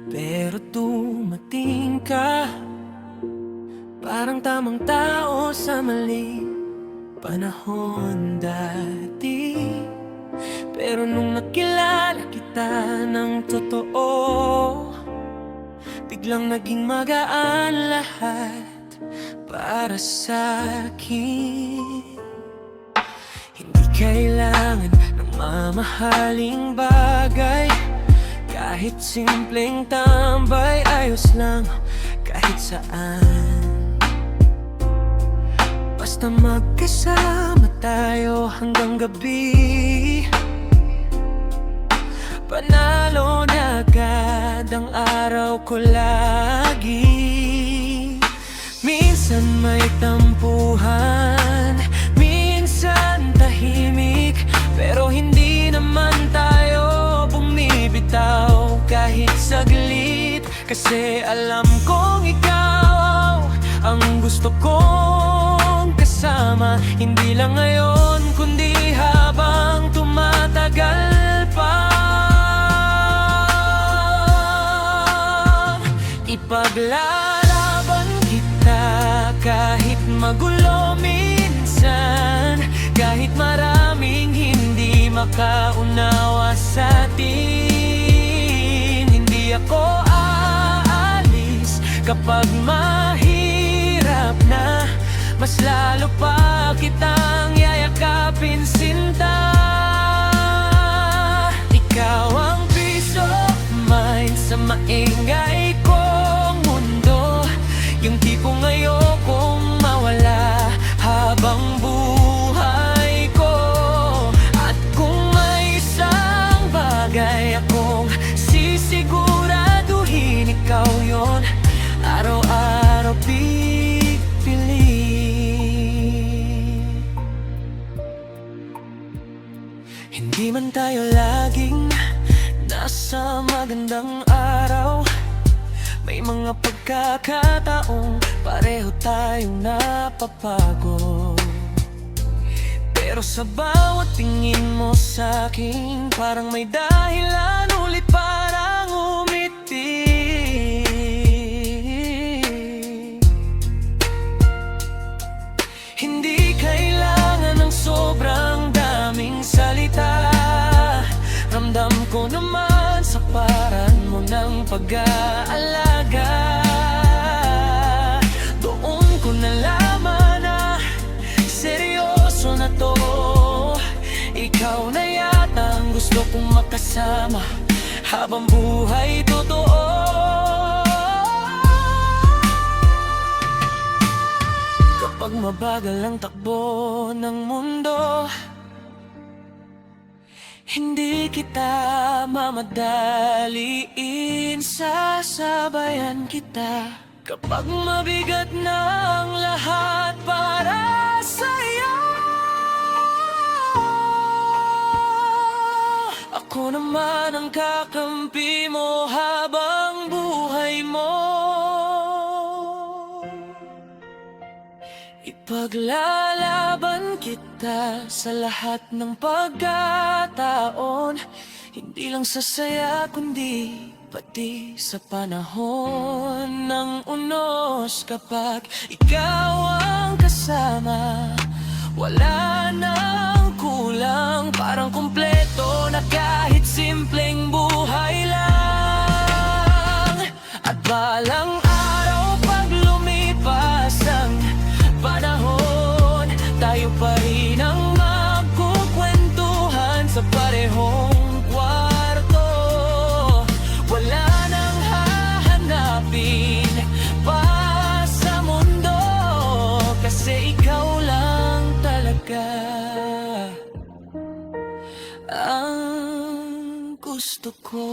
Pero dumating ka, parang tamang tao sa maling panahon dati. Pero nung nakilala kita ng totoo, biglang naging magaan lahat para sa'kin. Hindi kailangan ng mamahaling bagay, kahit simpleng tambay, ayos lang kahit saan. Basta magkasama tayo hanggang gabi, panalo na agad ang araw ko lagi. Minsan may tampuhan, minsan tahimik, pero hindi naman tayo bumibitaw kahit saglit. Kasi alam kong ikaw ang gusto kong kasama, hindi lang ngayon kundi habang tumatagal pa. Ipaglalaban kita kahit magulo minsan, kahit maraming hindi makaunawa sa'tin. Hindi ako aalis kapag mahirap na, mas lalo pa kitang yayakapin, sinta. Ikaw ang peace of mind sa maingay kong mundo, yung tipong ayokong mawala habang buhay ko. At kung may isang bagay akong sisiguraduhin, ikaw yon, araw-araw pipiliin. Hindi man tayo laging nasa magandang araw, may mga pagkakataong pareho tayong napapagod. Pero sa bawat tingin mo sa'kin, parang may dahilan ulit parang umiti. Hindi kailangan ng sobrang daming salita, ramdam ko naman sa paran mo ng pag-aalaga. Doon ko nalaman na seryoso na to, ikaw na yata ang gusto kong makasama habang buhay totoo. Kapag mabagal ang takbo ng mundo, hindi kita mamadaliin, sasabayan kita. Kapag mabigat na ang lahat para sa'yo, ako naman ang kakampi mo habang buhay mo. Ipaglalaban kita sa lahat ng pagkataon, hindi lang sa saya kundi pati sa panahon ng unos. Kapag ikaw ang kasama, wala nang kulang, parang kumpleto na kahit simpleng buhay lang. At balang araw pag lumipas ang panahon, tayo pa rin ang magkukwentuhan sa parehong kwarto. Wala nang hahanapin pa sa mundo, kasi ikaw lang talaga ang gusto ko.